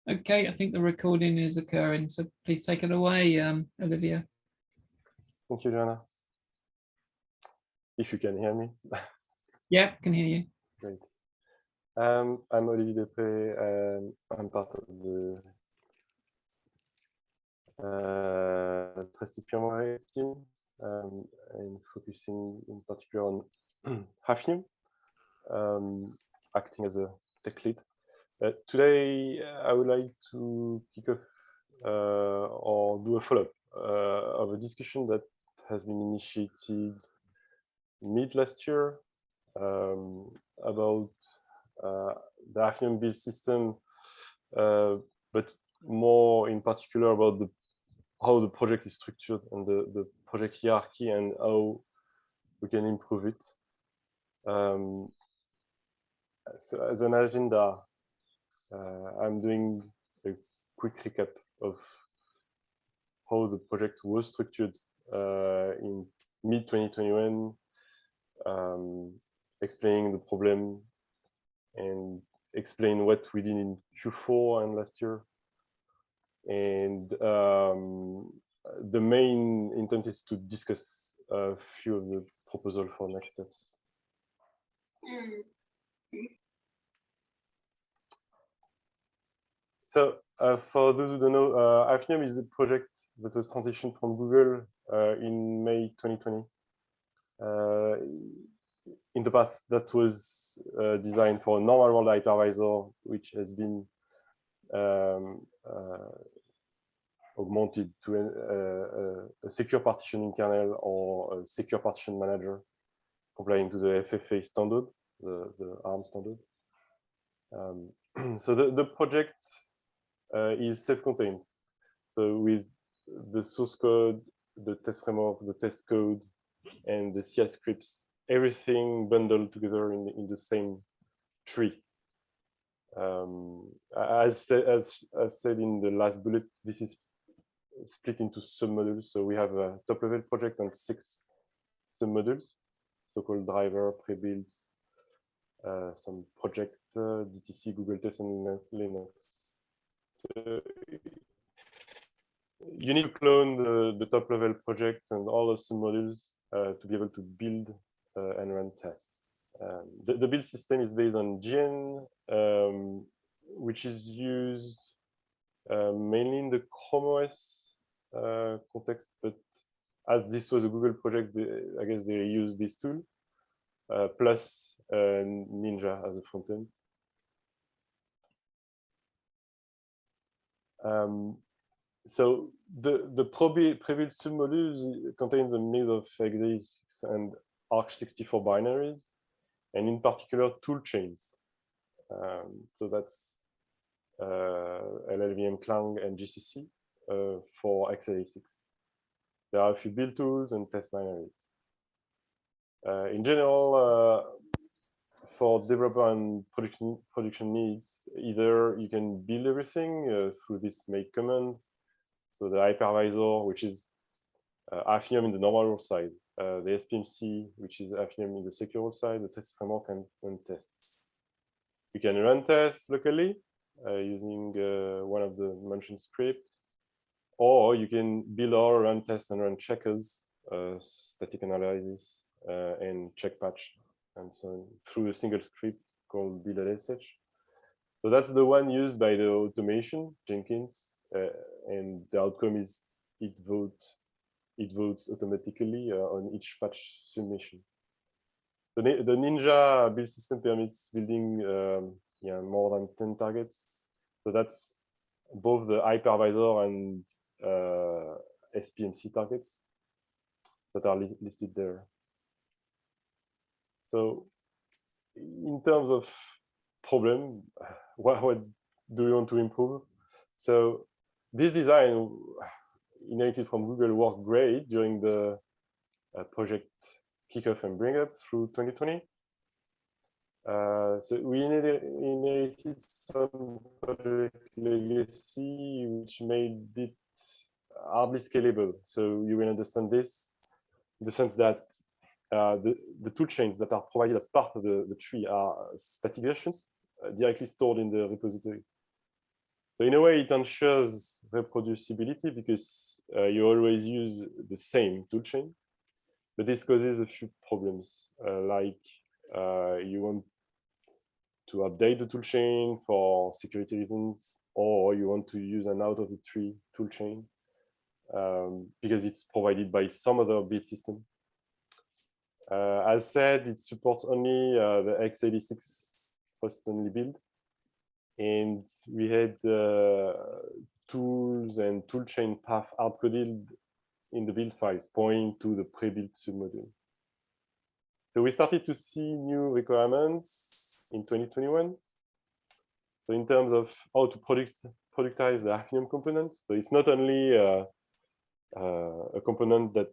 Okay, I think the recording is occurring, so please take it away, Olivier. Thank you, Joanna. If you can hear me. Yeah, can hear you. Great. I'm Olivier Deprez. I'm part of the Trusted Firmware team, and focusing in particular on Hafnium, acting as a tech lead. Today, I would like to kick off or do a follow-up of a discussion that has been initiated mid last year about the Hafnium build system, but more in particular about how the project is structured and the project hierarchy and how we can improve it. So as an agenda, I'm doing a quick recap of how the project was structured in mid-2021, explaining the problem and explain what we did in Q4 and last year. And the main intent is to discuss a few of the proposals for next steps. So for those who don't know, Hafnium is a project that was transitioned from Google in May 2020. In the past, that was designed for a normal world hypervisor, which has been augmented to a secure partitioning kernel or a secure partition manager, complying to the FFA standard, the ARM standard. So the project is self-contained. So with the source code, the test framework, the test code, and the CI scripts, everything bundled together in the same tree. As said in the last bullet, this is split into submodules. So we have a top-level project and 6 submodules, so-called driver, pre-builds, some project, DTC, Google Test, and Linux. So you need to clone the top-level project and all the submodules to be able to build and run tests. The build system is based on GN, which is used mainly in the Chrome OS context, but as this was a Google project, I guess they use this tool, plus Ninja as a front end. So the pre-built submodules contains a mix of x86 and ARC64 binaries, and in particular tool chains. So that's LLVM, Clang, and GCC for x86. There are a few build tools and test binaries. In general, for developer and production needs, either you can build everything through this make command. So the hypervisor, which is Hafnium in the normal world side, the SPMC, which is Hafnium in the secure world side, the test framework, and tests. You can run tests locally using one of the mentioned scripts, or you can build or run tests and run checkers, static analysis, and check patch, and so on, through a single script called build.sh. So that's the one used by the automation, Jenkins, and the outcome is it votes automatically on each patch submission. The Ninja build system permits building more than 10 targets. So that's both the hypervisor and SPMC targets that are listed there. So in terms of problem, what do you want to improve? So this design inherited from Google worked great during the project kickoff and bring up through 2020. So we inherited some project legacy, which made it hardly scalable. So you will understand this in the sense that the tool chains that are provided as part of the tree are static versions directly stored in the repository. So in a way, it ensures reproducibility because you always use the same toolchain, but this causes a few problems, like you want to update the toolchain for security reasons, or you want to use an out-of-the-tree toolchain because it's provided by some other build system. As said, it supports only the x86 host-only build. And we had tools and toolchain path hard-coded in the build files, pointing to the pre-built submodule. So we started to see new requirements in 2021. So in terms of how to productize the Hafnium component, so it's not only a component that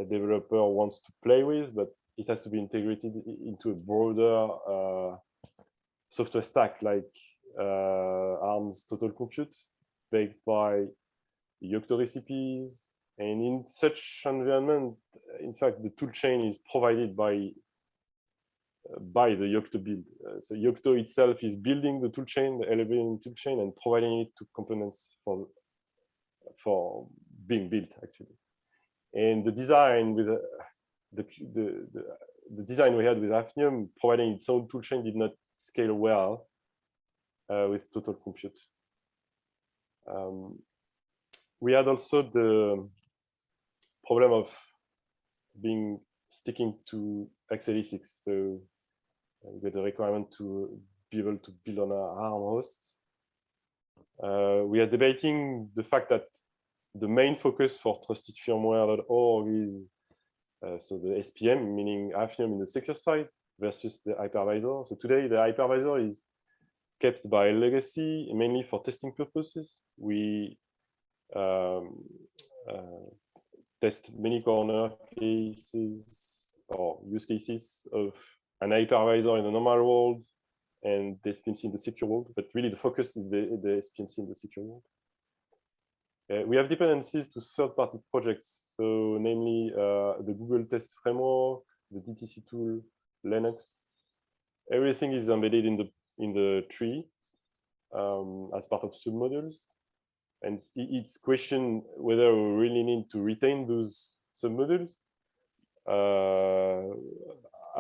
a developer wants to play with, but it has to be integrated into a broader software stack like ARM's total compute, baked by Yocto recipes. And in such environment, in fact, the toolchain is provided by the Yocto build. So Yocto itself is building the toolchain, the LLVM toolchain, and providing it to components for being built, actually. And the design with the design we had with Hafnium, providing its own toolchain, did not scale well with total compute. We had also the problem of sticking to x86. So we had a requirement to be able to build on our ARM hosts. We are debating the fact that the main focus for trustedfirmware.org is so the SPM, meaning Hafnium in the secure side, versus the hypervisor. So today the hypervisor is kept by legacy, mainly for testing purposes. We test many corner cases or use cases of an hypervisor in the normal world and the SPMC in the secure world, but really the focus is the SPMC in the secure world. We have dependencies to third-party projects, so namely the Google Test Framework, the DTC tool, Linux. Everything is embedded in the tree as part of submodules, and it's question whether we really need to retain those submodules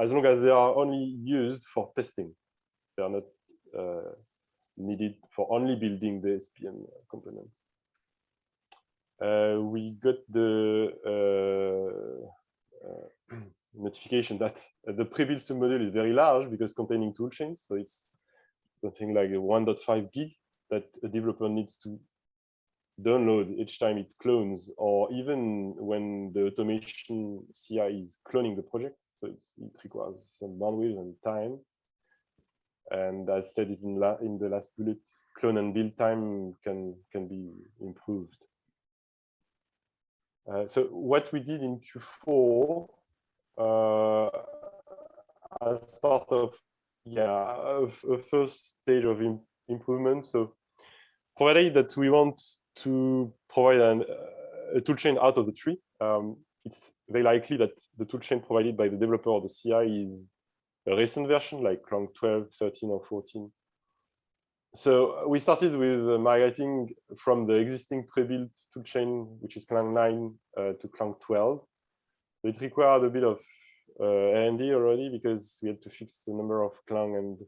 as long as they are only used for testing. They are not needed for only building the SPM components. We got the notification that the pre-built submodule is very large because containing toolchains. So it's something like a 1.5 gig that a developer needs to download each time it clones, or even when the automation CI is cloning the project. So it requires some bandwidth and time. And as said in the last bullet, clone and build time can be improved. So what we did in Q4 as part of a first stage of improvement. So provided that we want to provide a toolchain out of the tree, it's very likely that the toolchain provided by the developer or the CI is a recent version like Clang 12, 13, or 14. So we started with migrating from the existing pre-built toolchain, which is Clang 9, to Clang 12. It required a bit of R&D already because we had to fix a number of Clang and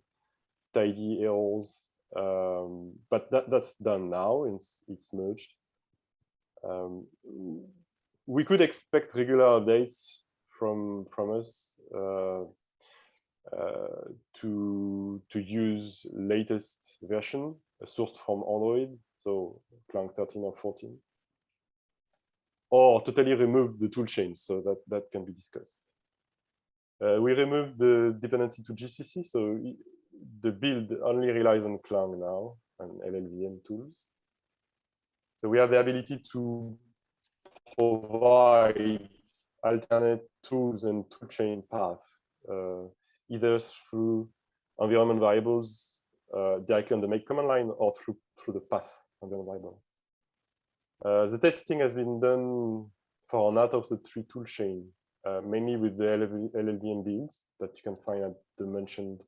tidy errors. But that's done now. It's merged. We could expect regular updates from us to use latest version sourced from Android, so Clang 13 or 14, or totally remove the toolchain, so that can be discussed. We removed the dependency to GCC, so the build only relies on Clang now and LLVM tools. So we have the ability to provide alternate tools and toolchain paths, either through environment variables directly on the make command line or through the path environment variable. The testing has been done for an out-of-the-tree toolchain, mainly with the LLVM builds that you can find at the mentioned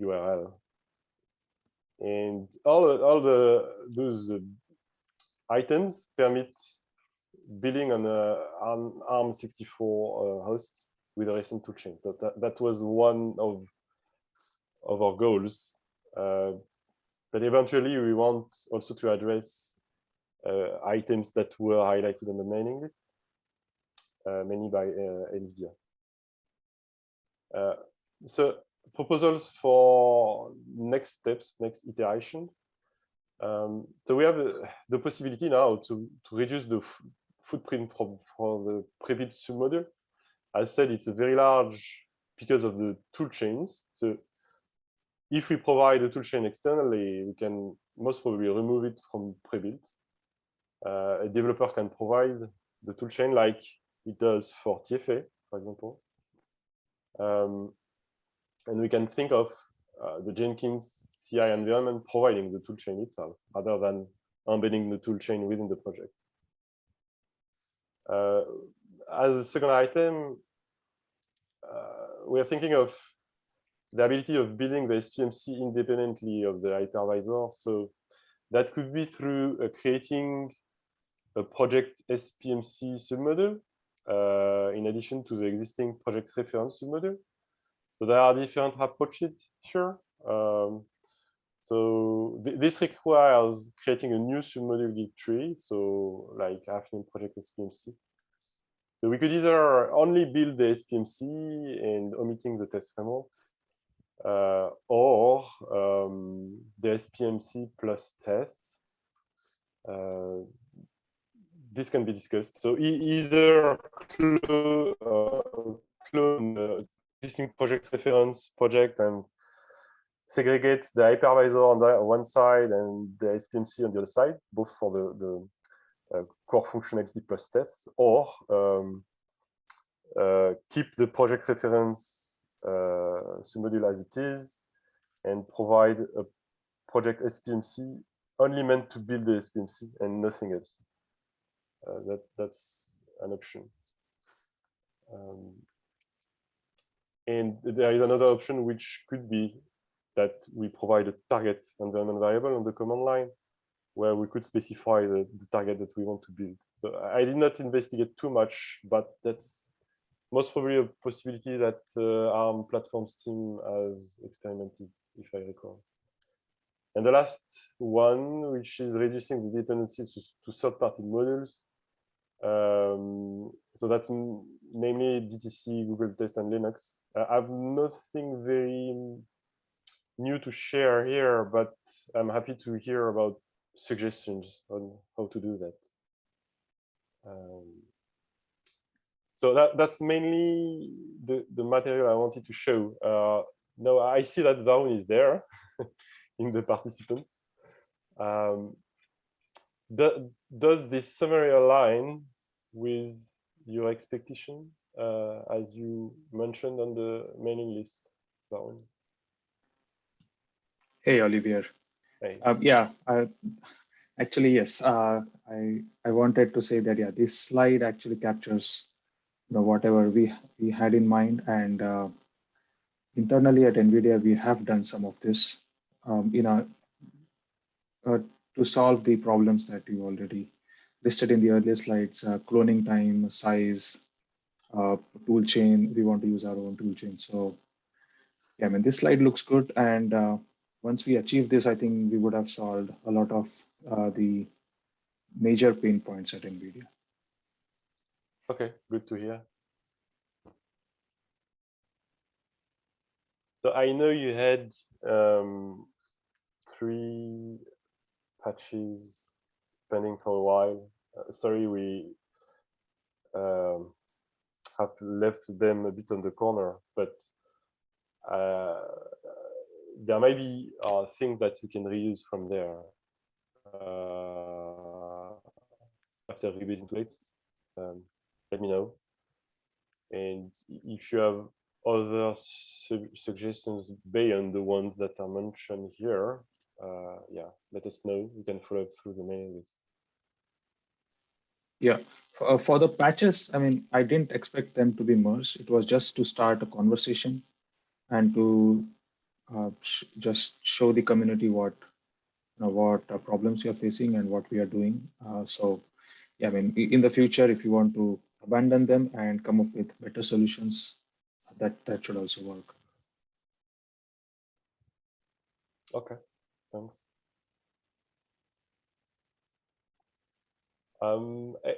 URL. And those items permit building on an ARM64 host with a recent toolchain. So that was one of our goals. But eventually, we want also to address items that were highlighted on the mailing list, mainly by NVIDIA. So proposals for next steps, next iteration. So we have the possibility now to reduce the footprint for the pre-built submodule. As said, it's a very large because of the tool chains. So if we provide a toolchain externally, we can most probably remove it from pre-built. A developer can provide the toolchain like it does for TFA, for example. And we can think of the Jenkins CI environment providing the toolchain itself, rather than embedding the toolchain within the project. As a second item, we are thinking of the ability of building the SPMC independently of the hypervisor. So that could be through creating a project SPMC submodule in addition to the existing project reference submodule. So there are different approaches here. So this requires creating a new submodule git tree, so like Hafnium project SPMC. So we could either only build the SPMC and omitting the test framework, or the SPMC plus tests. This can be discussed. So either clone the existing project reference project and segregate the hypervisor on the one side and the SPMC on the other side, both for the core functionality plus tests, or keep the project reference submodule as it is and provide a project SPMC only meant to build the SPMC and nothing else. That's an option. And there is another option which could be that we provide a target environment variable on the command line where we could specify the target that we want to build. So I did not investigate too much, but that's most probably a possibility that ARM platforms team has experimented, if I recall. And the last one, which is reducing the dependencies to third-party modules. So that's namely DTC, Google Test, and Linux. I have nothing very new to share here, but I'm happy to hear about suggestions on how to do that. So that's mainly the material I wanted to show. Now I see that Varun is there in the participants. Does this summary align with your expectation, as you mentioned on the mailing list, Varun? Hey, Olivier. Hey. Yeah, actually, yes. I wanted to say that, yeah, this slide actually captures whatever we had in mind, and internally at NVIDIA, we have done some of this, to solve the problems that you already listed in the earlier slides: cloning time, size, tool chain. We want to use our own tool chain. So, yeah, I mean, this slide looks good, and once we achieve this, I think we would have solved a lot of the major pain points at NVIDIA. Okay, good to hear. So I know you had 3 patches pending for a while. Sorry, we have left them a bit on the corner, but there may be things that you can reuse from there after rebuilding to it. Let me know. And if you have other suggestions beyond the ones that are mentioned here, yeah, let us know. We can follow up through the mailing list. Yeah, for the patches, I mean, I didn't expect them to be merged. It was just to start a conversation and to just show the community what problems you're facing and what we are doing. So yeah, I mean, in the future, if you want to abandon them and come up with better solutions, that should also work. Okay, thanks.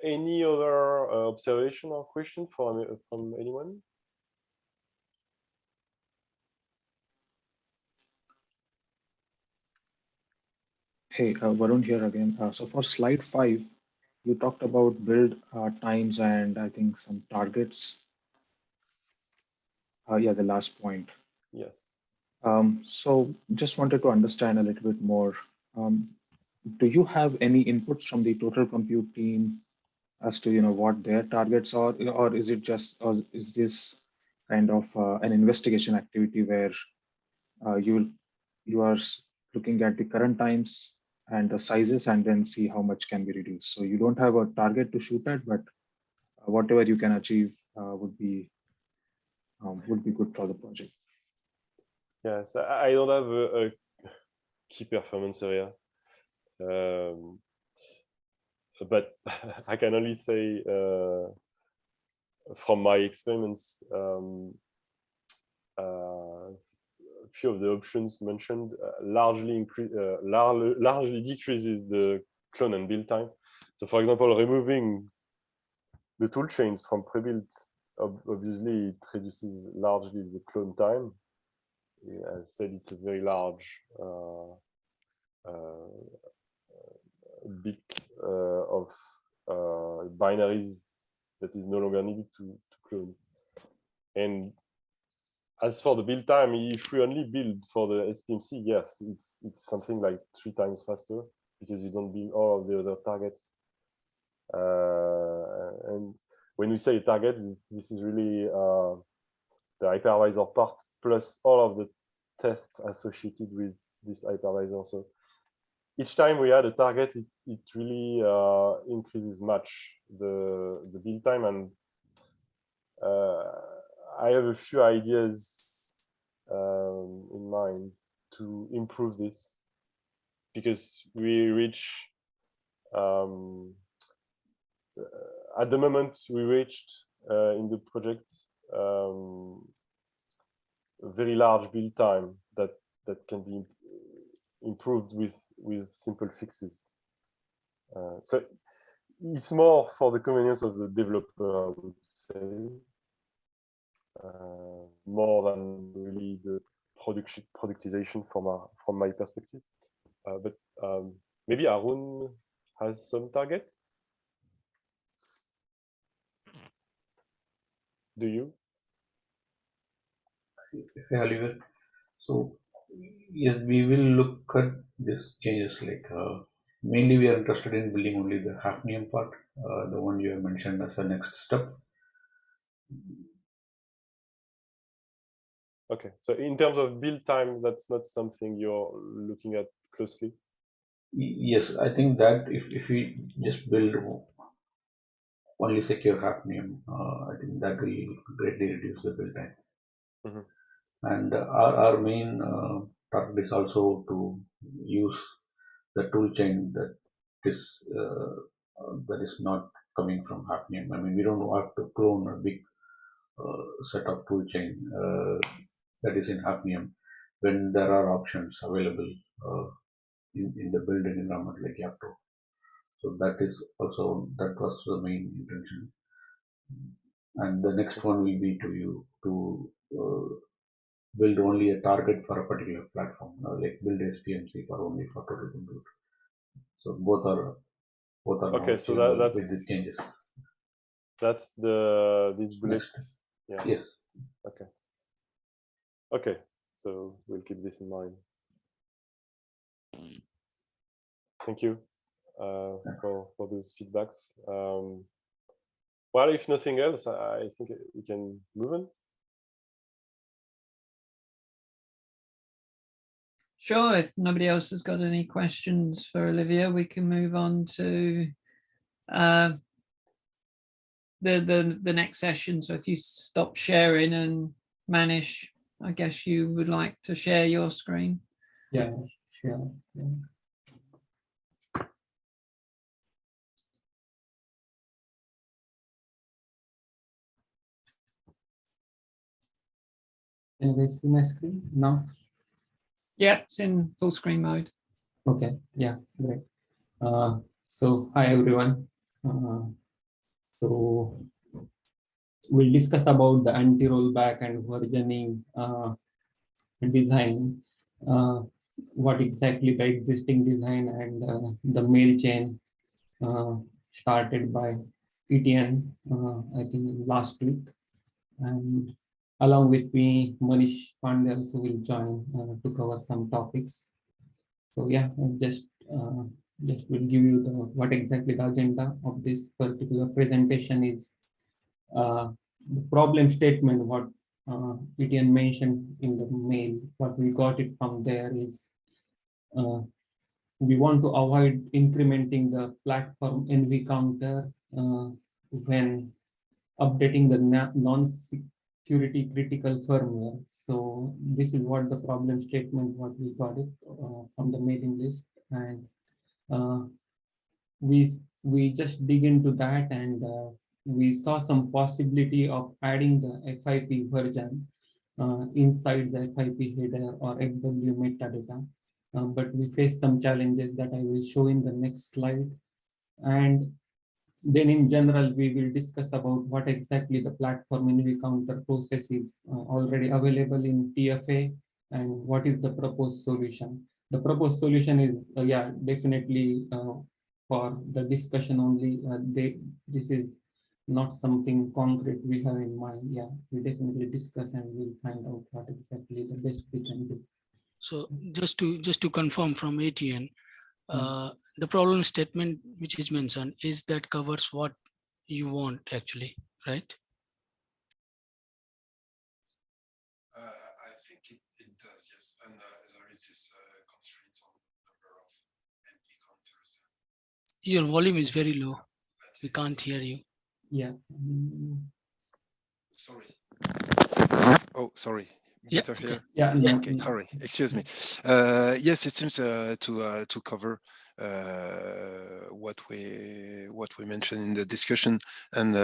Any other observation or question from anyone? Hey, Varun here again. So for slide 5, you talked about build times and I think some targets. Yeah, the last point. Yes. So just wanted to understand a little bit more. Um, do you have any inputs from the total compute team as to what their targets are, or is it just, or is this kind of an investigation activity where you are looking at the current times and the sizes and then see how much can be reduced? So you don't have a target to shoot at, but whatever you can achieve would be good for the project. Yes, I don't have a key performance area, but I can only say from my experience, a few of the options mentioned largely decreases the clone and build time. So, for example, removing the tool chains from pre-built, obviously it reduces largely the clone time. I said it's a very large bit of binaries that is no longer needed to clone. And as for the build time, if we only build for the SPMC, yes, it's something like 3 times faster because you don't build all of the other targets. And when we say target, this is really the hypervisor part plus all of the tests associated with this hypervisor. So each time we add a target, it really increases much the build time. And I have a few ideas in mind to improve this because we reach at the moment we reached in the project a very large build time that can be improved with simple fixes. So it's more for the convenience of the developer, I would say, more than really the productization from my perspective. But maybe Arun has some target. Do you? Hey, Olivier. So yes, we will look at these changes. Like mainly, we are interested in building only the Hafnium part, the one you have mentioned as a next step. Okay, so in terms of build time, that's not something you're looking at closely. Yes, I think that if we just build only secure Hafnium, I think that will greatly reduce the build time. Mm-hmm. And our main target is also to use the tool chain that is not coming from Hafnium. I mean, we don't have to clone a big set of tool chain that is in Hafnium when there are options available in the build environment like Yapto. So that was the main intention. And the next one will be to build only a target for a particular platform, like build SPMC for only for total compute. So both are okay. So with the changes. That's these bullets. Yeah. Yes. Okay. Okay. So we'll keep this in mind. Thank you for those feedbacks. Well, if nothing else, I think we can move on. Sure, if nobody else has got any questions for Olivier, we can move on to the next session. So if you stop sharing and Manish I guess you would like to share your screen. Yeah, sure. Yeah. Can you guys see my screen now? Yeah, it's in full screen mode. Okay, yeah, great. So hi everyone. So we'll discuss about the anti-rollback and versioning design. What exactly the existing design and the mail chain started by ETN, I think last week. And along with me, Manish Pandey also will join to cover some topics. So yeah, I'll just will give you the what exactly the agenda of this particular presentation is. The problem statement, what ETN mentioned in the mail, what we got it from there is uh, we want to avoid incrementing the platform NV counter when updating the non-security critical firmware. So this is what the problem statement, what we got it from the mailing list. And uh, we just dig into that, and we saw some possibility of adding the FIP version inside the FIP header or FW metadata. But we faced some challenges that I will show in the next slide. And then in general, we will discuss about what exactly the platform NV counter process is already available in TFA and what is the proposed solution. The proposed solution is, yeah, definitely for the discussion only. This is not something concrete we have in mind. Yeah, we definitely discuss and we'll find out what exactly the best we can do. So just to confirm from ATN, the problem statement which is mentioned is that covers what you want actually, right? I think it does, yes. And there is this constraint on number of NP counters. Your volume is very low. We can't hear you. Yeah. Sorry. Oh, sorry. Yeah, Better okay. here. Yeah. Yeah. Okay, sorry. Excuse me. Yes, it seems to cover what we mentioned in the discussion, and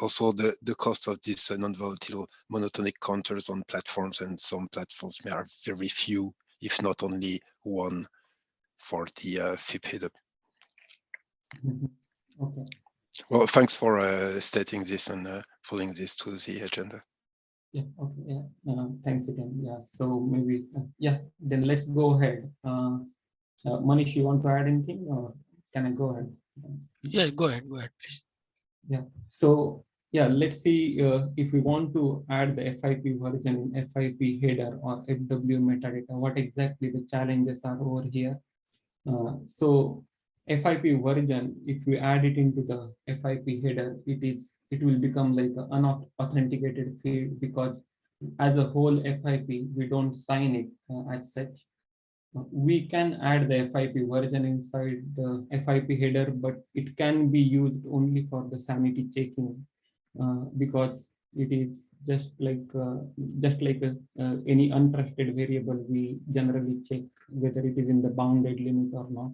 also the cost of these non-volatile monotonic counters on platforms, and some platforms may have very few, if not only one, for the FIP header. Okay. Well, thanks for stating this and pulling this to the agenda. Yeah, okay, yeah. Thanks again. Yeah, so maybe, yeah, then let's go ahead. Manish, you want to add anything or can I go ahead? Yeah, go ahead, please. Yeah, so yeah, let's see if we want to add the FIP version in FIP header or FW metadata, what exactly the challenges are over here. So FIP version, if we add it into the FIP header, it will become like an unauthenticated field, because as a whole FIP, we don't sign it as such. We can add the FIP version inside the FIP header, but it can be used only for the sanity checking because it is just like any untrusted variable. We generally check whether it is in the bounded limit or not.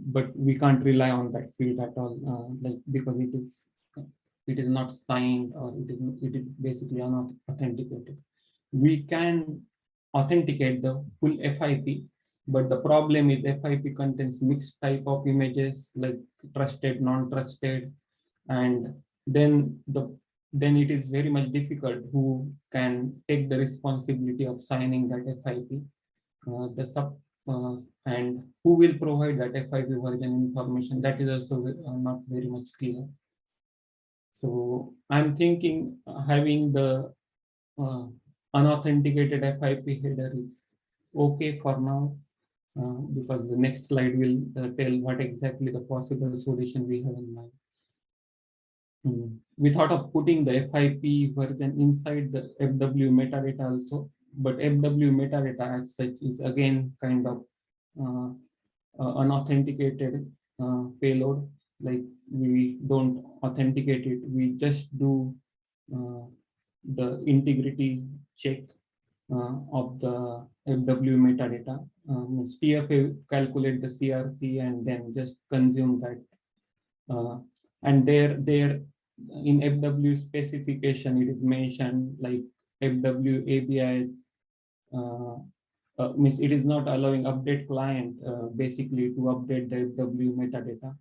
But we can't rely on that field at all, like because it is not signed, or it is basically unauthenticated. We can authenticate the full FIP, but the problem is FIP contains mixed type of images like trusted, non-trusted, and then it is very much difficult who can take the responsibility of signing that FIP. And who will provide that FIP version information, that is also not very much clear. So I'm thinking having the unauthenticated FIP header is okay for now, because the next slide will tell what exactly the possible solution we have in mind. We thought of putting the FIP version inside the FW metadata also, but FW metadata as such is again kind of unauthenticated payload. Like we don't authenticate it, we just do the integrity check of the FW metadata. Means TFA calculate the CRC and then just consume that. And there in FW specification, it is mentioned like FW ABIs means it is not allowing update client basically to update the FW metadata.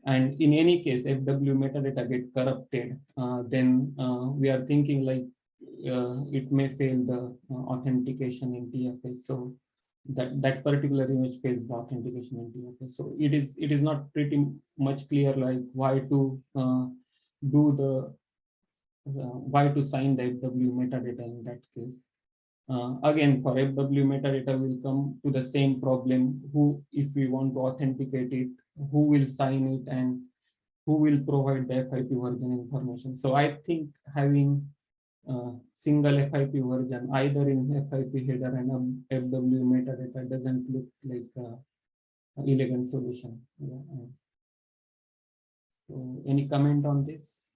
And in any case, FW metadata get corrupted, then we are thinking like it may fail the authentication in TFA. So that particular image fails the authentication in TFA. So it is not pretty much clear like why to do the why to sign the FW metadata in that case. Again, for FW metadata will come to the same problem. Who, if we want to authenticate it, who will sign it and who will provide the FIP version information. So I think having single FIP version either in FIP header and FW metadata doesn't look like an elegant solution. Yeah. So any comment on this?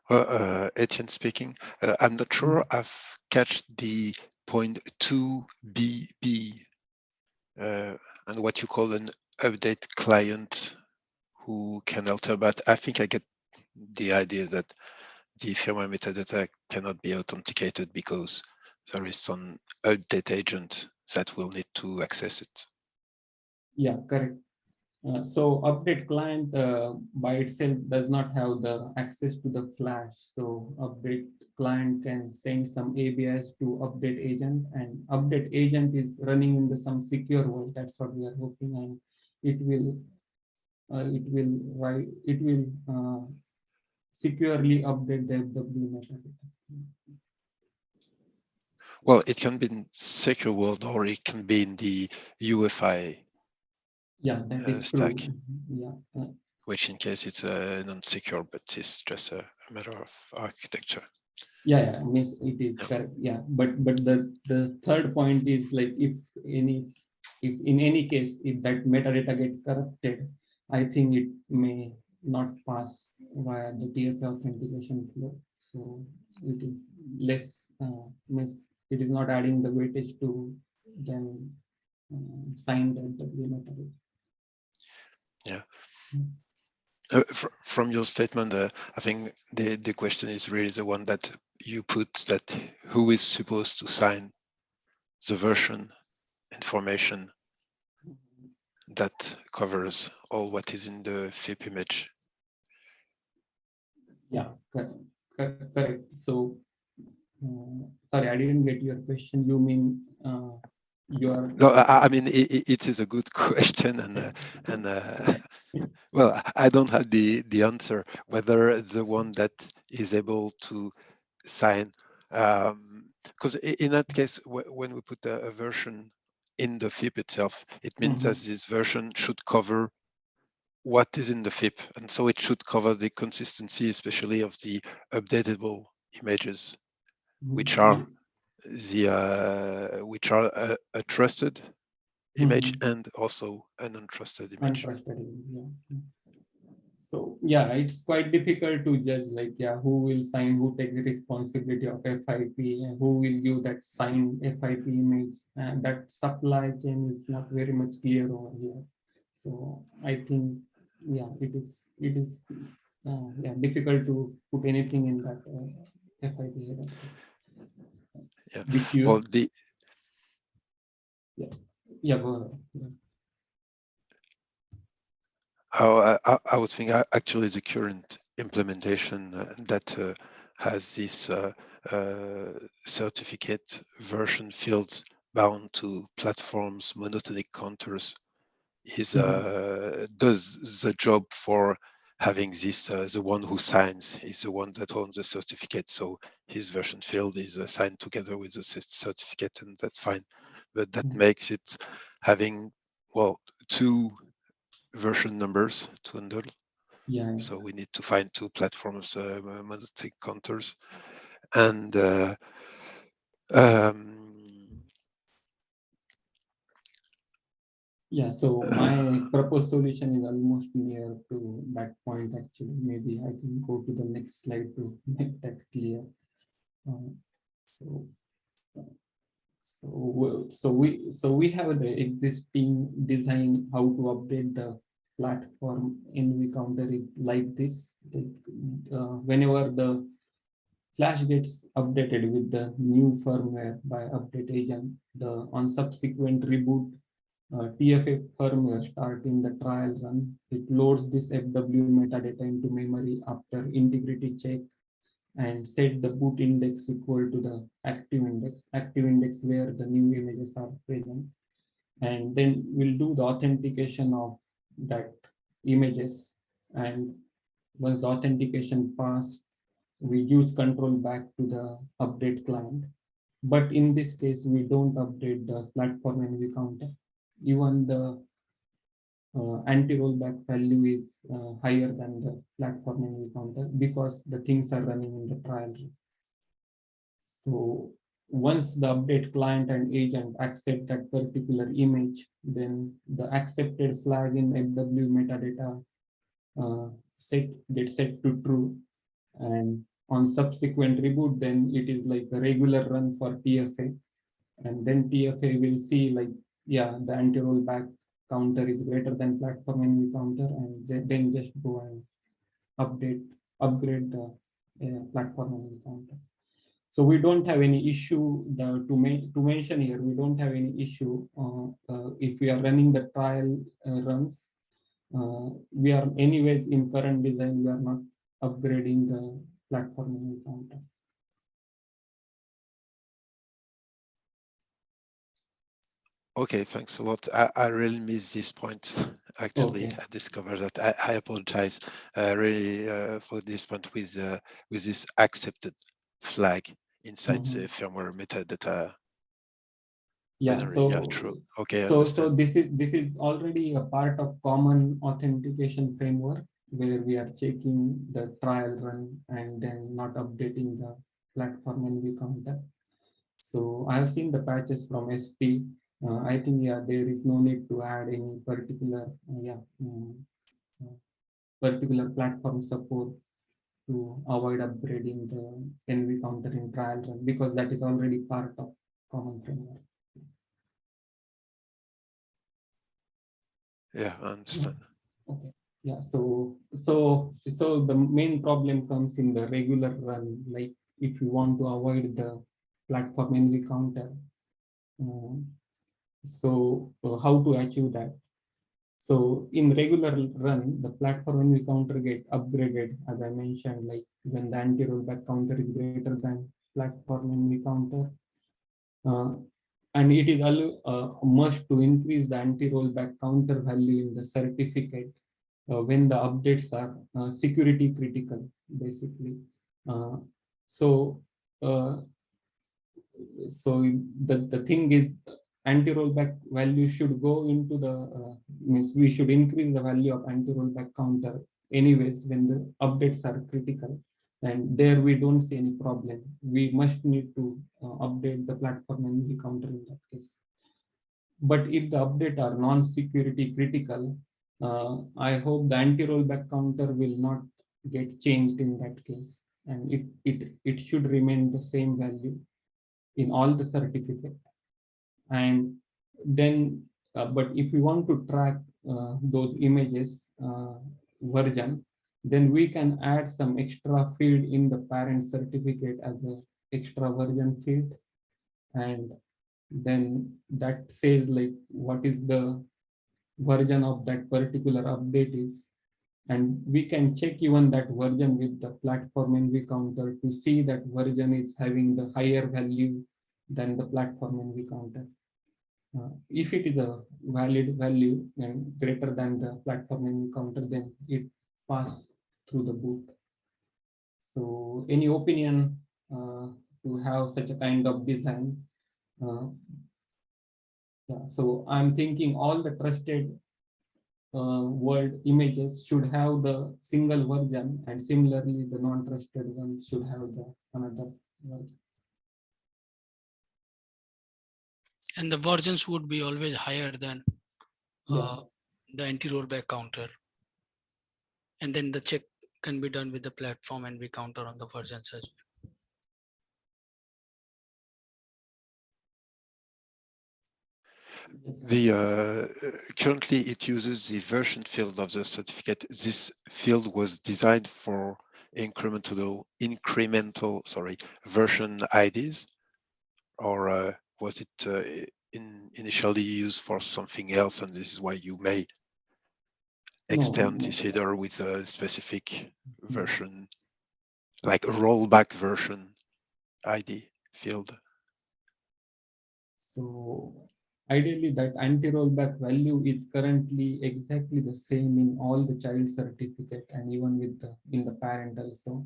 Etienne speaking. I'm not sure I've catch the point 2BB and what you call an update client who can alter, but I think I get the idea that the firmware metadata cannot be authenticated because there is some update agent that will need to access it. Yeah, correct. So update client by itself does not have the access to the flash. So update client can send some ABIs to update agent, and update agent is running in the some secure world. That's what we are hoping, and it will securely update the FW metadata. Well, it can be in secure world or it can be in the UEFI. Yeah, that is stack. true. Yeah. Which in case it's non-secure, but it's just a matter of architecture. Yeah, means it is correct. Yeah, but the third point is like if in any case if that metadata get corrupted, I think it may not pass via the TFA authentication flow. So it is less means it is not adding the weightage to then sign the FW metadata. Yeah. From your statement, I think the question is really the one that you put, that who is supposed to sign the version information that covers all what is in the FIP image. Yeah, correct. So, sorry, I didn't get your question. You mean your? No, I mean it is a good question, and well, I don't have the answer whether the one that is able to sign, because in that case, when we put a version in the FIP itself, it means that this version should cover what is in the FIP, and so it should cover the consistency, especially of the updatable images, which are a trusted image and also an untrusted image. Untrusted image, yeah. So yeah, it's quite difficult to judge like who will sign, who takes the responsibility of FIP, and who will give that signed FIP image, and that supply chain is not very much clear over here. So I think it is difficult to put anything in that FIP header. Yeah. Which you well, go ahead. Yeah. I would think actually the current implementation that has this certificate version fields bound to platforms, monotonic counters is does the job for having this. The one who signs is the one that owns the certificate, so his version field is assigned together with the certificate, and that's fine. But that makes it having two version numbers to handle. Yeah. So we need to find two platforms, monolithic counters, and Yeah, so my proposed solution is almost near to that point actually. Maybe I can go to the next slide to make that clear. So, we have the existing design how to update the platform NV counter is like this. Whenever the flash gets updated with the new firmware by update agent, on subsequent reboot, TFA firmware starting the trial run, it loads this FW metadata into memory after integrity check and set the boot index equal to the active index where the new images are present. And then we'll do the authentication of that images. And once the authentication passed, we use control back to the update client. But in this case, we don't update the platform NV counter. Even the anti-rollback value is higher than the platform NV counter because the things are running in the trial. So once the update client and agent accept that particular image, then the accepted flag in FW metadata gets set to true. And on subsequent reboot, then it is like a regular run for TFA. And then TFA will see like, yeah, the anti-rollback counter is greater than platform NV counter, and then just go and upgrade the platform NV counter. So we don't have any issue to mention here. We don't have any issue if we are running the trial runs. We are anyways in current design. We are not upgrading the platform NV counter. Okay, thanks a lot. I really missed this point. Actually, Okay. I discovered that. I apologize really for this point with this accepted flag inside the firmware metadata. Yeah. Binary. Yeah, true. Okay, I so understand. this is already a part of common authentication framework where we are checking the trial run and then not updating the platform NV counter. So I have seen the patches from SP. I think, yeah, there is no need to add any particular particular platform support to avoid upgrading the NV counter in trial run because that is already part of common framework. Yeah, I understand. Okay. Yeah. So the main problem comes in the regular run. Like if you want to avoid the platform NV counter. How to achieve that? So in regular run, the platform NV counter get upgraded, as I mentioned, like when the anti-rollback counter is greater than platform NV counter. And it is a must to increase the anti-rollback counter value in the certificate when the updates are security critical, basically. So the thing is, anti-rollback value should go into the means we should increase the value of anti-rollback counter anyways when the updates are critical. And there we don't see any problem. We must need to update the platform NV counter in that case. But if the update are non-security critical, I hope the anti-rollback counter will not get changed in that case, and it should remain the same value in all the certificate. And then, but if we want to track those images version, then we can add some extra field in the parent certificate as an extra version field. And then that says like what is the version of that particular update is. And we can check even that version with the platform NV counter to see that version is having the higher value than the platform NV counter. If it is a valid value and greater than the platform NV counter, then it passes through the boot. So any opinion to have such a kind of design? Yeah, so I'm thinking all the trusted world images should have the single version, and similarly the non-trusted one should have the another version. And the versions would be always higher than the anti-rollback counter, and then the check can be done with the platform and we counter on the versions as well. Currently it uses the version field of the certificate. This field was designed for incremental version IDs, or was it initially used for something else, and this is why you may extend this header with a specific version, like a rollback version ID field? So ideally that anti-rollback value is currently exactly the same in all the child certificate and even with in the parent also.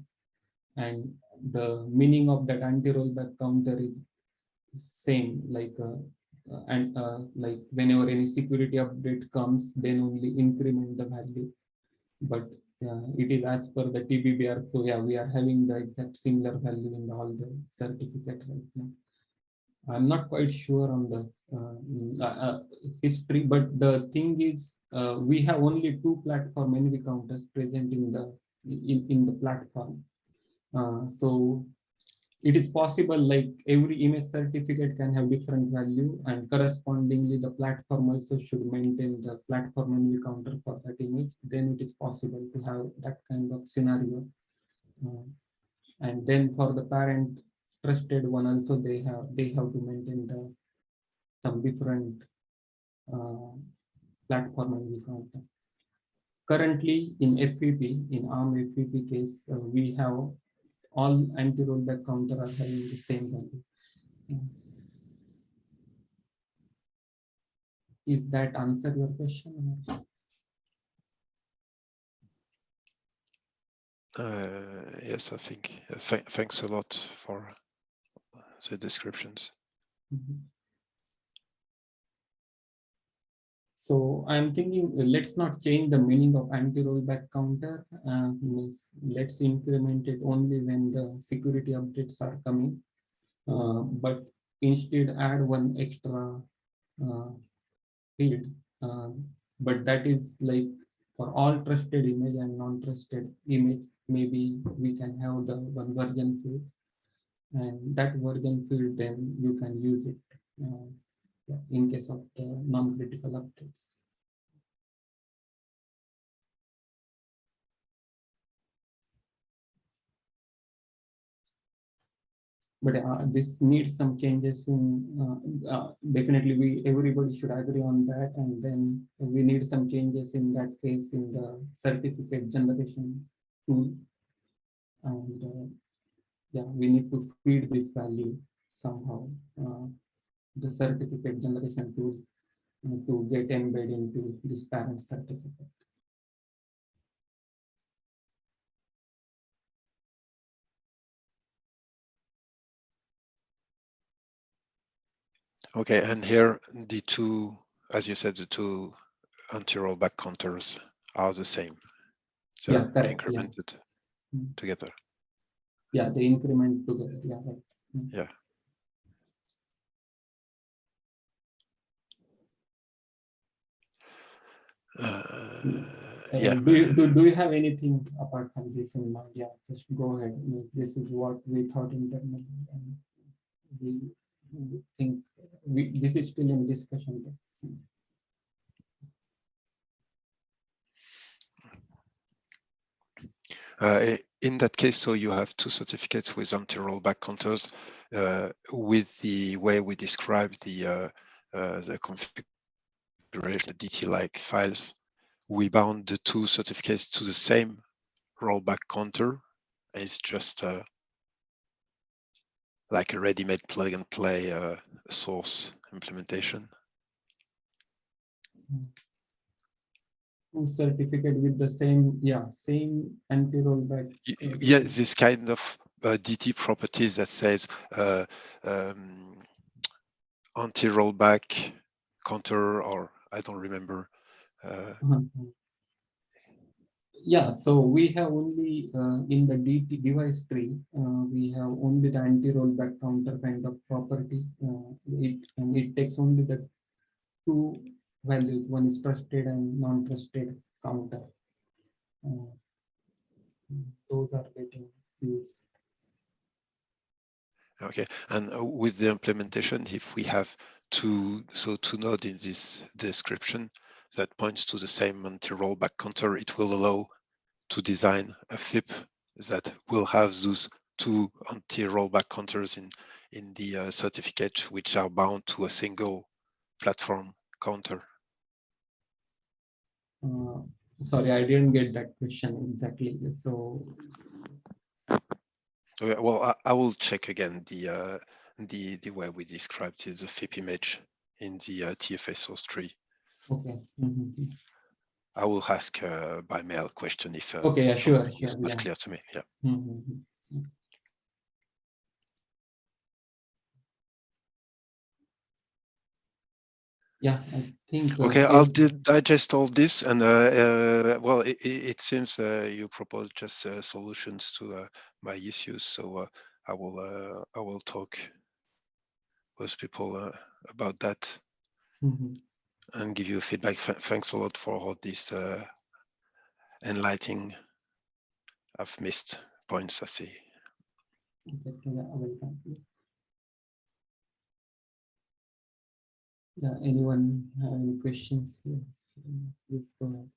And the meaning of that anti-rollback counter is same, like like whenever any security update comes, then only increment the value. But it is as per the TBBR. So yeah, we are having the exact similar value in all the certificate right now. I'm not quite sure on the history, but the thing is, we have only 2 platform NV counters present in the platform. So it is possible, like every image certificate can have different value, and correspondingly the platform also should maintain the platform NV counter for that image. Then it is possible to have that kind of scenario. And then for the parent trusted one also, they have to maintain some different platform NV counter. Currently in FVP, in ARM FVP case, we have all anti-rollback counter are having the same value. Is that answer your question? Yes, I think. Thanks a lot for the descriptions. So I'm thinking, let's not change the meaning of anti-rollback counter. Let's increment it only when the security updates are coming. But instead add one extra field. But that is like for all trusted image and non-trusted image, maybe we can have the one version field. And that version field, then you can use it in case of the non-critical updates. But this needs some changes in, definitely everybody should agree on that, and then we need some changes in that case in the certificate generation tool. And yeah, we need to feed this value somehow, the certificate generation tool, to get embedded into this parent certificate. Okay, and here the two, as you said, the two anti-rollback counters are the same. So yeah, correct. incremented together. Yeah, they increment together. Yeah, right. Yeah. Yeah. Do you have anything apart from this in mind? Yeah, just go ahead. This is what we thought internally, and we think this is still in discussion. In that case, so you have two certificates with anti-rollback counters. With the way we describe the configuration, the DT-like files, we bound the two certificates to the same rollback counter. It's just like a ready-made plug-and-play source implementation. Two certificate with the same, same anti-rollback. Yeah, this kind of DT properties that says anti-rollback counter, or I don't remember. Yeah, so we have only in the DT device tree, we have only the anti-rollback counter kind of property. It takes only the two values. One is trusted and non-trusted counter. Those are getting used. Okay, and with the implementation, if we have two nodes in this description that points to the same anti-rollback counter, it will allow to design a FIP that will have those two anti-rollback counters in the certificate, which are bound to a single platform counter. Sorry, I didn't get that question exactly. So, well, I will check again the way we described the FIP image in the TFA source tree. okay. I will ask by mail question if Okay, yeah, sure, it's not clear to me. Yeah. Yeah, I think. Okay, I'll digest all this, and well, it seems you propose just solutions to my issues. So I will talk with people about that and give you feedback. Thanks a lot for all this enlightening. I've missed points, I see. Yeah, anyone have any questions? Yes, please go ahead.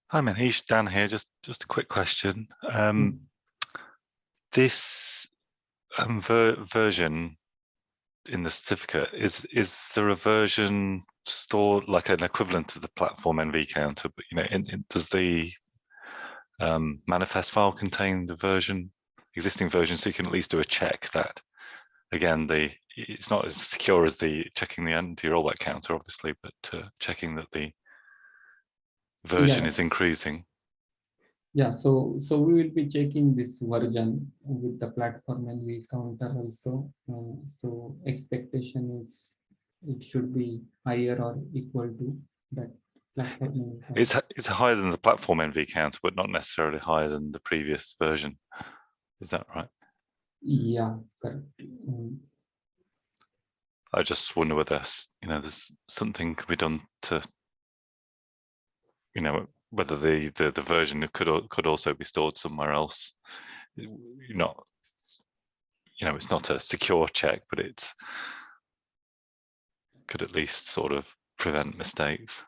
Hi, Manish, Dan here. Just a quick question. This version in the certificate, is there a version stored like an equivalent to the platform NV counter? But does the manifest file contain the existing version, so you can at least do a check that again it's not as secure as the checking the anti-rollback counter, obviously, but checking that the version is increasing. Yeah, so we will be checking this version with the platform and we counter also. So expectation is it should be higher or equal to that platform. It's higher than the platform NV counter, but not necessarily higher than the previous version. Is that right? Yeah, correct. I just wonder whether there's something could be done to whether the version could also be stored somewhere else. It's not a secure check, but it could at least sort of prevent mistakes.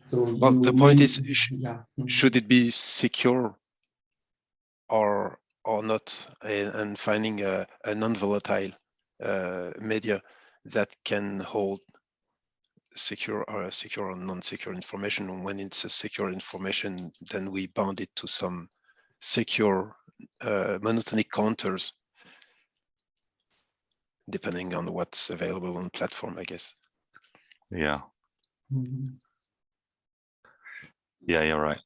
So well, the point is, should it be secure or not, and finding a non-volatile media that can hold secure or non-secure information. When it's a secure information, then we bound it to some secure monotonic counters, depending on what's available on platform, I guess. Yeah. Yeah, you're right.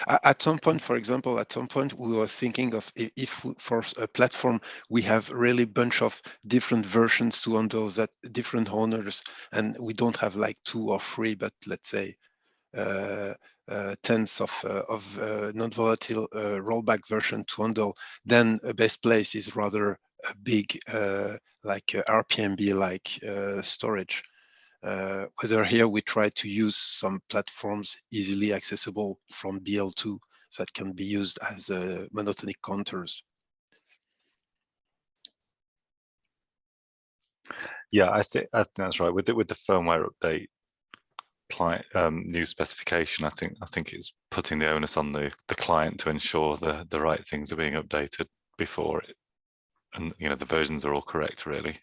At some point, for example, we were thinking of if for a platform we have really bunch of different versions to handle that different owners, and we don't have like 2 or 3, but let's say tens of non-volatile rollback version to handle, then a best place is rather a big like RPMB like storage. Whether here we try to use some platforms easily accessible from BL2 that can be used as monotonic counters. Yeah, I think that's right. With the firmware update client new specification, I think it's putting the onus on the client to ensure the right things are being updated before it, and the versions are all correct really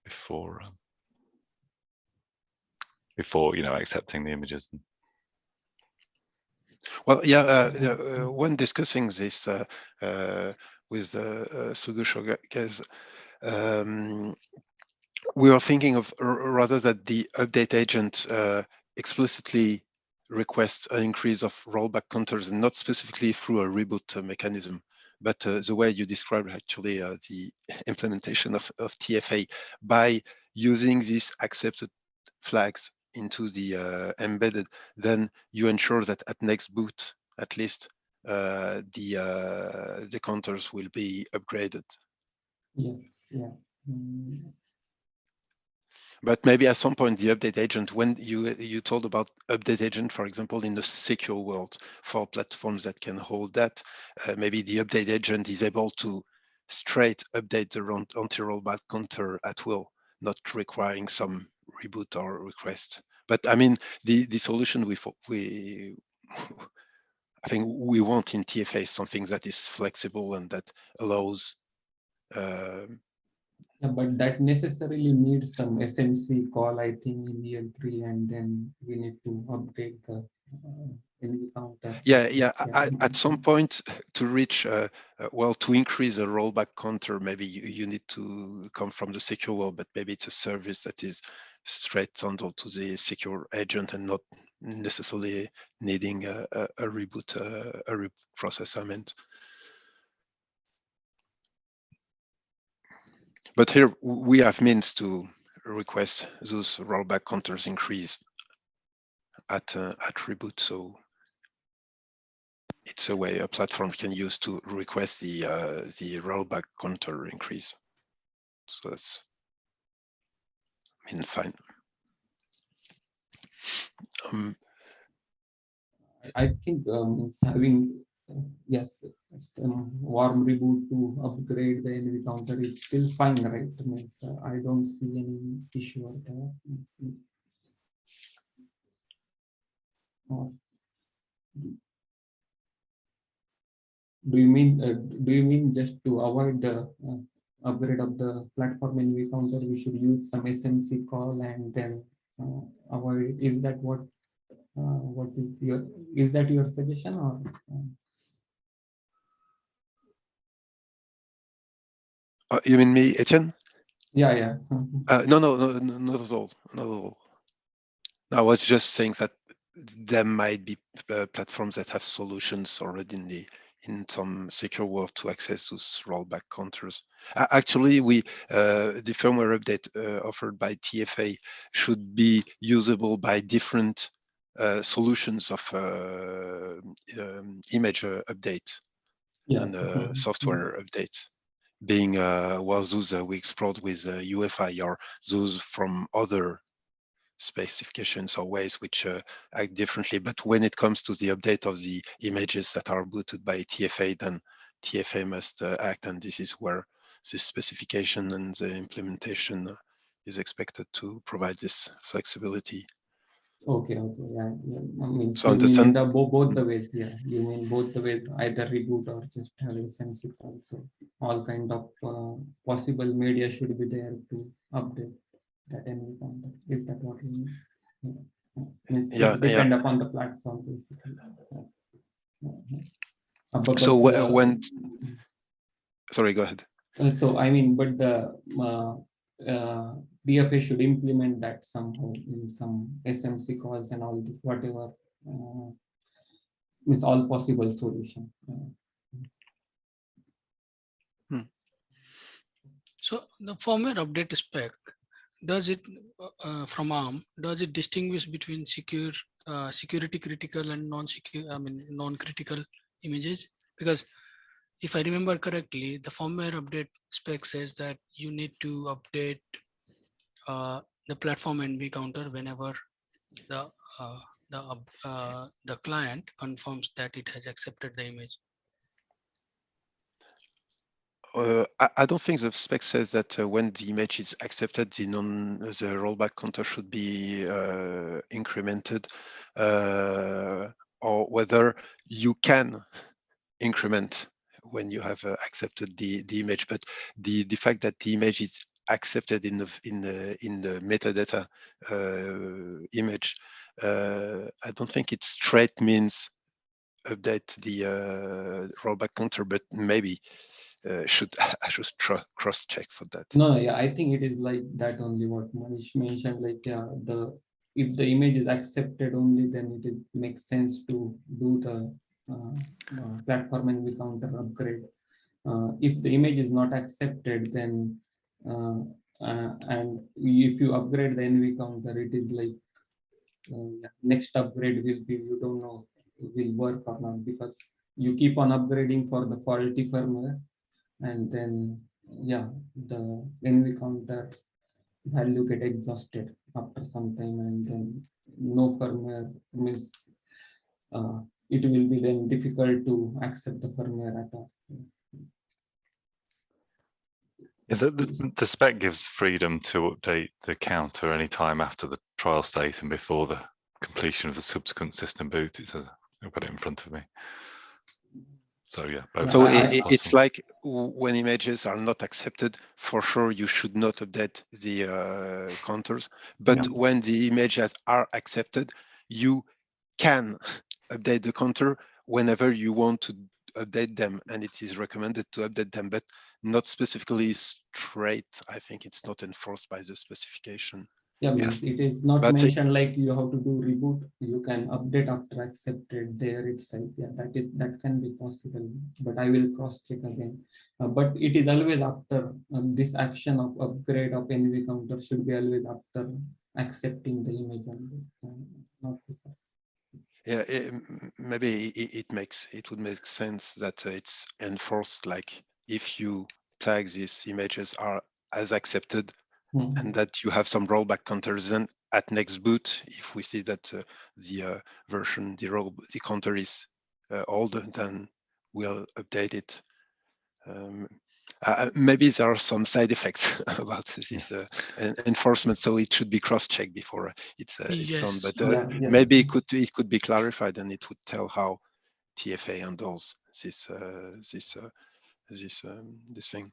before accepting the images. Well, yeah, when discussing this with Sugusho guys, we are thinking of rather that the update agent explicitly requests an increase of rollback counters, and not specifically through a reboot mechanism, but the way you described actually the implementation of TFA by using these accepted flags into the embedded, then you ensure that at next boot, at least, the counters will be upgraded. Yes, yeah. But maybe at some point, the update agent, when you told about update agent, for example, in the secure world for platforms that can hold that, maybe the update agent is able to straight update the anti-rollback counter at will, not requiring some reboot or request. But I mean, the solution we I think we want in TFA is something that is flexible and that allows. Yeah, but that necessarily needs some SMC call, I think, in EL3, and then we need to update the NV counter. Yeah. At some point, to reach, well, to increase a rollback counter, maybe you need to come from the secure world, but maybe it's a service that is straight handled to the secure agent and not necessarily needing a reboot, a reboot process. I meant. But here we have means to request those rollback counters increase at reboot. So it's a way a platform can use to request the rollback counter increase. So that's, I mean, fine. I think it's having yes, some warm reboot to upgrade the NV counter is still fine, right? Means I don't see any issue with that. Or do you mean just to avoid the upgrade of the platform NV counter, we should use some SMC call and then avoid? Is that what is that your suggestion, or? You mean me, Etienne? Yeah. No, not at all. Not at all. I was just saying that there might be platforms that have solutions already in some secure world to access those rollback counters. Actually, the firmware update offered by TFA should be usable by different solutions of image update and software updates. Being those we explored with UEFI or those from other specifications or ways which act differently. But when it comes to the update of the images that are booted by TFA, then TFA must act, and this is where the specification and the implementation is expected to provide this flexibility. Okay, yeah. I mean, So you mean in the both the Mm. ways, yeah. You mean both the ways, either reboot or just have SMC call. So all kind of possible media should be there to update that NV counter. Is that what you mean? Means Yeah, it's depend upon the platform, basically. So when sorry, go ahead. So I mean, but the DFA should implement that somehow in some SMC calls and all this, whatever means all possible solution. So the firmware update spec, does it from ARM, does it distinguish between security critical and non-secure, I mean non-critical images? Because if I remember correctly, the firmware update spec says that you need to update the platform NV counter whenever the client confirms that it has accepted the image. I don't think the spec says that when the image is accepted, the rollback counter should be incremented, or whether you can increment when you have accepted the image. But the fact that the image is accepted in the metadata image, I don't think it straight means update the rollback counter, but maybe. I should cross check for that. No, yeah, I think it is like that only what Manish mentioned. Like, yeah, if the image is accepted only, then it makes sense to do the platform NV counter upgrade. If the image is not accepted, then and if you upgrade the NV counter, it is like next upgrade will be, you don't know will work or not, because you keep on upgrading for the faulty firmware, and then yeah, the NV counter value get exhausted after some time, and then no firmware means it will be then difficult to accept the firmware at all. Yeah, the spec gives freedom to update the counter anytime after the trial state and before the completion of the subsequent system boot. It says, I've got it in front of me. So yeah, both So it's like when images are not accepted, for sure you should not update the counters. But when the images are accepted, you can update the counter whenever you want to update them, and it is recommended to update them, but not specifically straight. I think it's not enforced by the specification. Yeah, means it is not mentioned like you have to do reboot. You can update after accepted there itself. Yeah, that can be possible, but I will cross check again. But it is always after this action of upgrade of NV counter should be always after accepting the image only, not before. Yeah, maybe it would make sense that it's enforced, like if you tag these images are as accepted, and that you have some rollback counters, then at next boot, if we see that the version, the counter is older, then we'll update it. Maybe there are some side effects about this enforcement, so it should be cross-checked before it's done. But maybe it could be clarified, and it would tell how TFA handles this thing.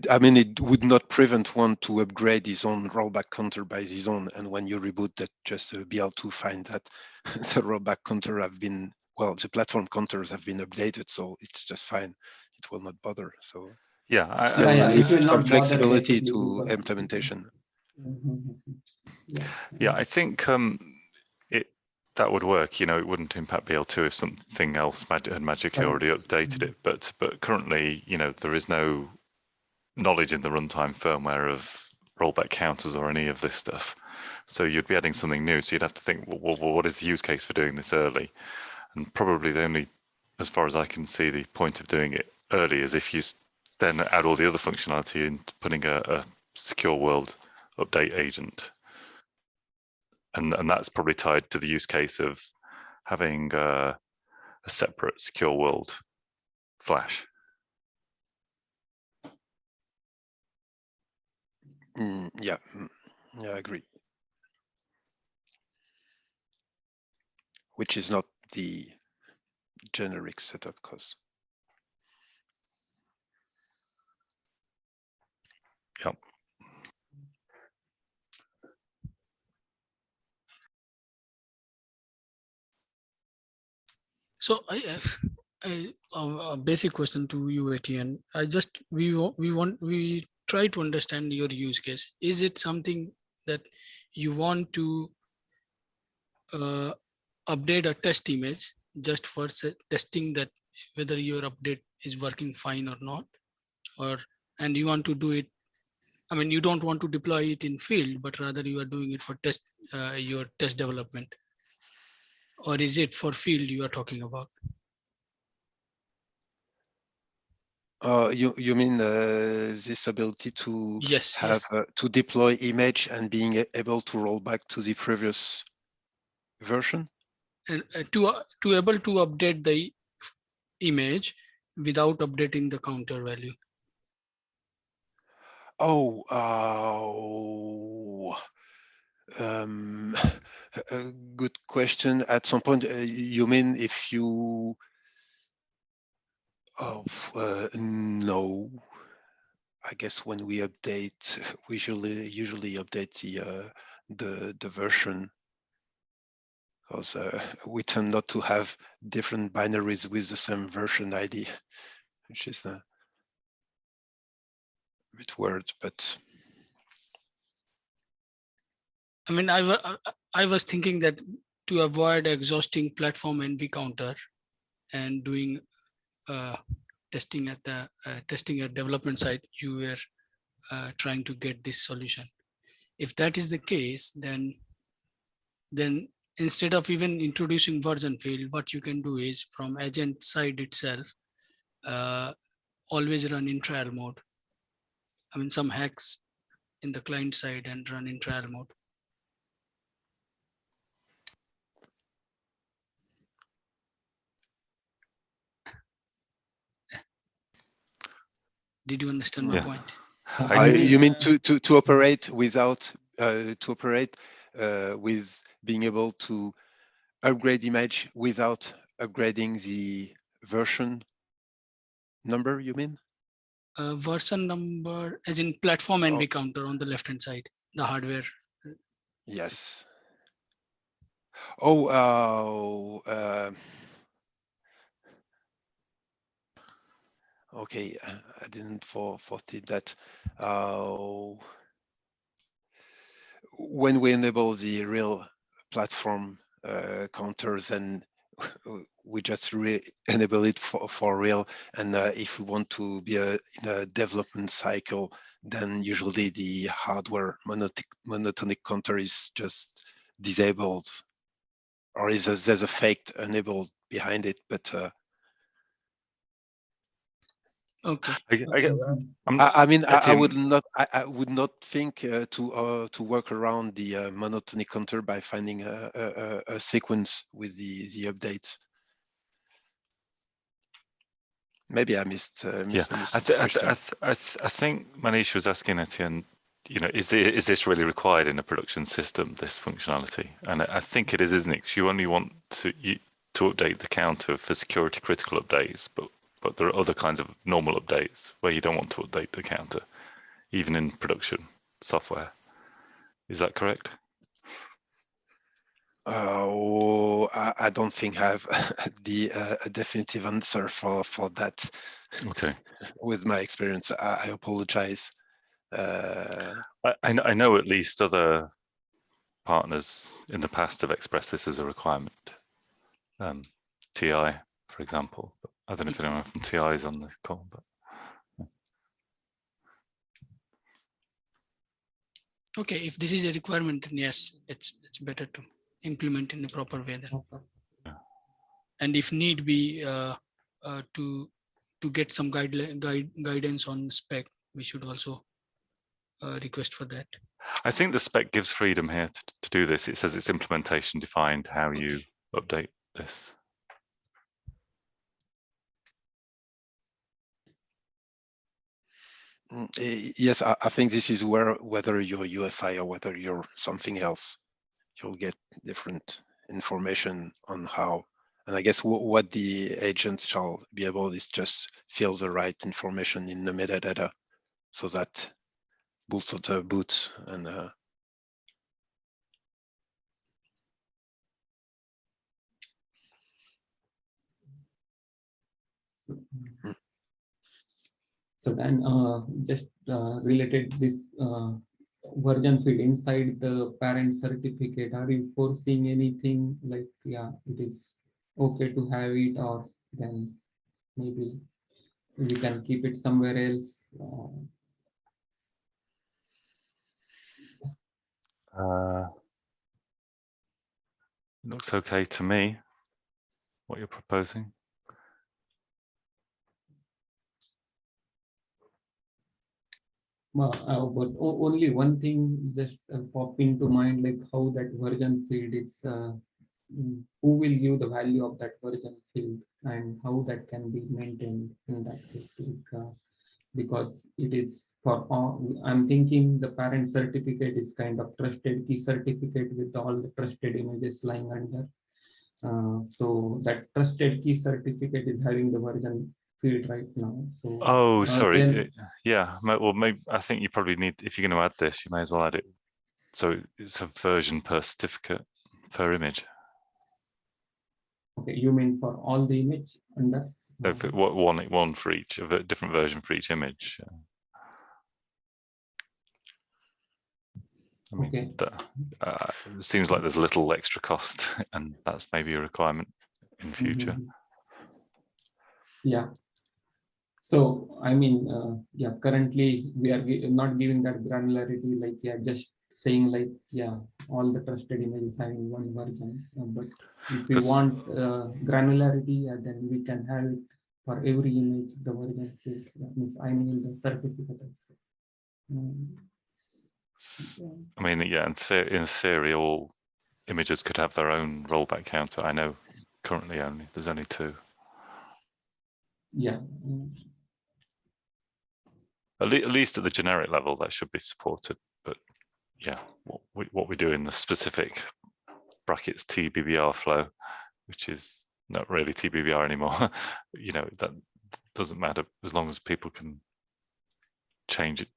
I mean, it would not prevent one to upgrade his own rollback counter by his own, and when you reboot that, just BL2 find that the rollback counter have been, well, the platform counters have been updated, so it's just fine. It will not bother. So yeah, it still leaves some flexibility to implementation. Yeah, I think that would work. You know, it wouldn't impact BL2 if something else had magically already updated it. But currently, you know, there is no knowledge in the runtime firmware of rollback counters or any of this stuff. So you'd be adding something new. So you'd have to think, well, what is the use case for doing this early? And probably the only, as far as I can see, the point of doing it early is if you then add all the other functionality and putting a secure world update agent. And that's probably tied to the use case of having a separate secure world flash. Yeah, I agree. Which is not the generic setup cost. Yep. So a basic question to you, Etienne. We try to understand your use case. Is it something that you want to update a test image just for testing that whether your update is working fine or not, and you want to do it? I mean, you don't want to deploy it in field, but rather you are doing it for your test development, or is it for field you are talking about? You mean this ability to yes. To deploy image and being able to roll back to the previous version? And to able to update the image without updating the counter value. A good question. At some point, you mean if you? No. I guess when we update, we usually update the version, because we tend not to have different binaries with the same version ID, which is a bit weird, but. I mean, I was thinking that to avoid exhausting platform NV counter and doing testing at development site, you were trying to get this solution. If that is the case, then instead of even introducing version field, what you can do is from agent side itself, always run in trial mode. I mean, some hacks in the client side and run in trial mode. Did you understand my point? You mean to operate without with being able to upgrade image without upgrading the version number, you mean? Version number as in platform NV counter on the left hand side, the hardware. Yes. Okay, I didn't foresee that. When we enable the real platform counters, and we just enable it for real. And if we want to be in a development cycle, then usually the hardware monotonic counter is just disabled, or there's a fake enabled behind it. But okay. I mean, I would not think to work around the monotonic counter by finding a sequence with the updates. Maybe I missed. Yeah, I think Manish was asking Etienne, you know, is this really required in a production system, this functionality? And I think it is, isn't it? 'Cause you only want to update the counter for security critical updates, but there are other kinds of normal updates where you don't want to update the counter, even in production software. Is that correct? I don't think I have a definitive answer for that. Okay. With my experience, I apologize. I know at least other partners in the past have expressed this as a requirement. TI, for example. But I don't know if anyone from TI is on this call, but. Okay, if this is a requirement, then yes, it's better to implement in a proper way then. Yeah. And if need be to get some guidance on spec, we should also request for that. I think the spec gives freedom here to do this. It says it's implementation defined how you update this. Yes, I think this is whether you're UEFI or whether you're something else, you'll get different information on how. And I guess what the agents shall be able is just fill the right information in the metadata so that boot filter boots and So then just related this version feed inside the parent certificate, are you foreseeing anything like, yeah, it is okay to have it, or then maybe we can keep it somewhere else? Looks okay to me, what you're proposing. But only one thing just popped into mind, like how that version field is, who will give the value of that version field and how that can be maintained in that case, like, because it is for all. I'm thinking the parent certificate is kind of trusted key certificate with all the trusted images lying under. So that trusted key certificate is having the version field right now. So sorry. Yeah, well, maybe I think you probably need, if you're going to add this, you may as well add it. So it's a version per certificate per image. Okay, you mean for all the image under? No, one for each, of a different version for each image. I mean, okay. It seems like there's a little extra cost, and that's maybe a requirement in future. Yeah. So I mean, yeah, currently we are not giving that granularity, like, yeah, just saying like, yeah, all the trusted images having one version. But if we want granularity, then we can have it for every image the version field. That means I need the certificate also. I mean, yeah, in theory, all images could have their own rollback counter. I know currently there's only 2. Yeah. At least at the generic level, that should be supported. But yeah, what we do in the specific brackets TBBR flow, which is not really TBBR anymore, you know, that doesn't matter as long as people can change it,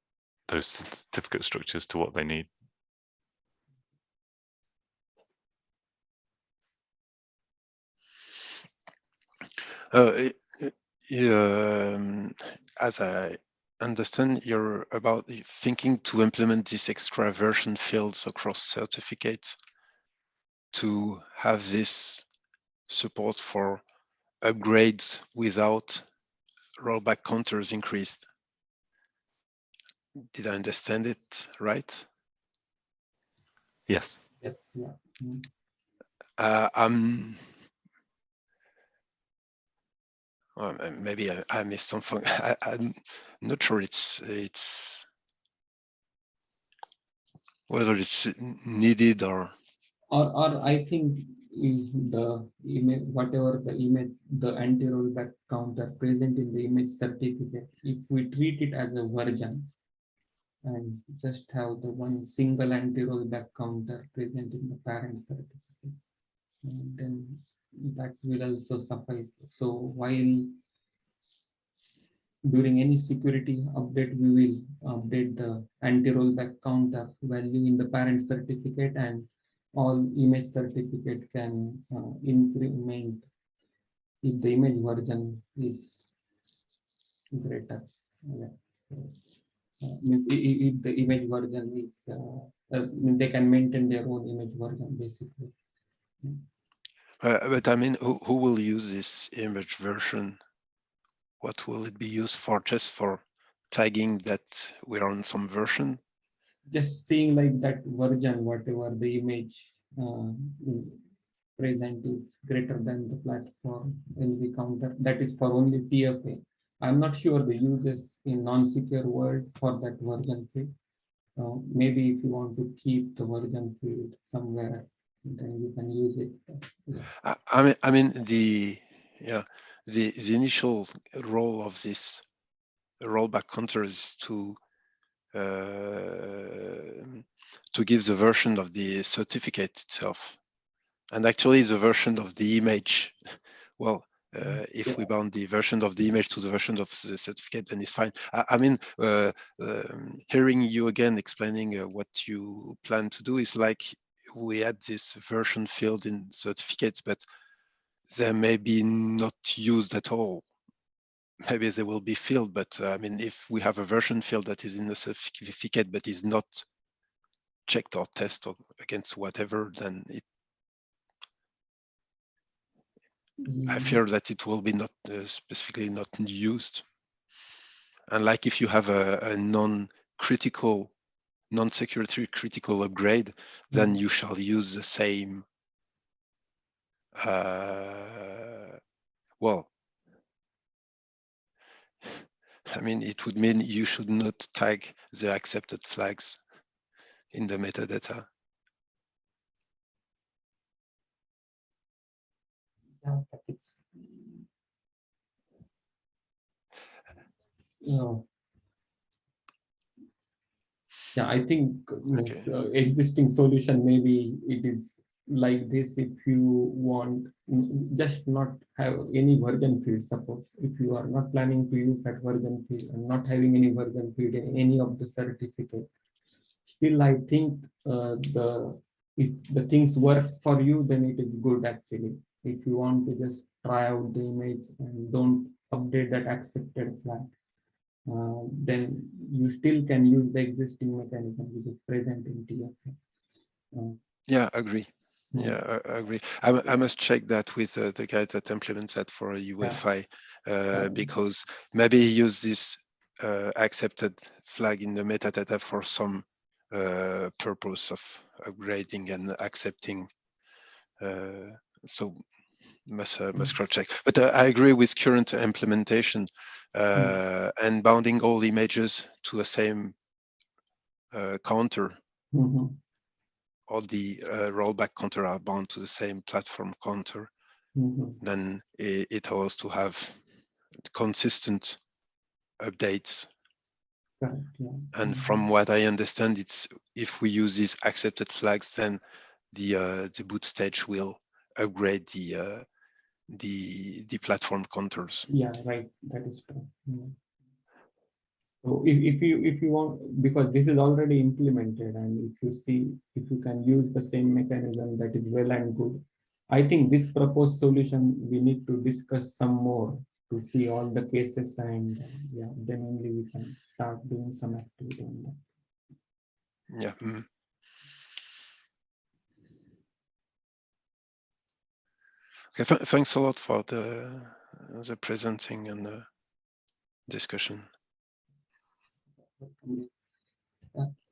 those certificate structures to what they need. As I understand, you're about thinking to implement these extra version fields across certificates to have this support for upgrades without rollback counters increased. Did I understand it right? Yes. Yes. Yeah. Well, maybe I missed something. I'm not sure it's whether it's needed or I think the image, whatever the image, the anti-rollback counter present in the image certificate, if we treat it as a version and just have the one single anti-rollback counter present in the parent certificate, then that will also suffice. So while during any security update, we will update the anti-rollback counter value in the parent certificate, and all image certificate can increment if the image version is greater. Yeah. So, means if the image version is, they can maintain their own image version basically. but I mean, who will use this image version? What will it be used for? Just for tagging that we're on some version? Just seeing like that version, whatever the image present is greater than the platform NV counter, that is for only TFA. I'm not sure the uses in non-secure world for that version field. Maybe if you want to keep the version field somewhere, then you can use it. Yeah. I mean the initial role of this rollback counter is to give the version of the certificate itself, and actually the version of the image. Well, if we bound the version of the image to the version of the certificate, then it's fine. I mean, hearing you again explaining what you plan to do is like we had this version field in certificates, but they may be not used at all. Maybe they will be filled, but I mean, if we have a version field that is in the certificate but is not checked or tested against whatever, then I fear that it will be not specifically not used. And like if you have a non-critical, non-security critical upgrade, then you shall use the same. Well, I mean, it would mean you should not tag the accepted flags in the metadata. Yeah, it's yeah, I think means, existing solution, maybe it is like this. If you want just not have any version field, suppose if you are not planning to use that version field and not having any version field in any of the certificate, still I think if the things works for you, then it is good actually. If you want to just try out the image and don't update that accepted flag, then you still can use the existing mechanism which is present in TFA. Yeah, agree. Yeah, I agree. I must check that with the guy that implements that for UEFI, because maybe he used this accepted flag in the metadata for some purpose of upgrading and accepting. So must cross check. But I agree with current implementation and bounding all images to a same counter. All the rollback counter are bound to the same platform counter. Then it allows to have consistent updates. Correct, yeah. And from what I understand, it's if we use these accepted flags, then the boot stage will upgrade the platform counters. Yeah, right. That is true. So if you want, because this is already implemented, and if you can use the same mechanism, that is well and good. I think this proposed solution we need to discuss some more to see all the cases, and yeah, then only we can start doing some activity on that. Yeah. Okay, thanks a lot for the presenting and the discussion.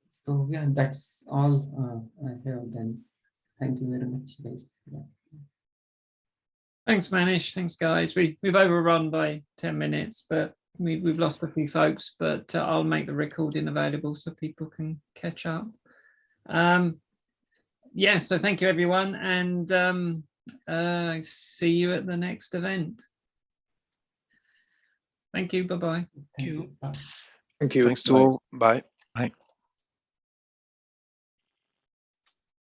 So yeah, that's all I have then. Thank you very much, guys. Yeah. Thanks, Manish. Thanks, guys. We've overrun by 10 minutes, but we've lost a few folks, but I'll make the recording available so people can catch up. Yeah, so thank you, everyone, and see you at the next event. Thank you. Bye-bye. Thank you. Bye. Thank you. Thanks to Bye. all. Bye. Bye.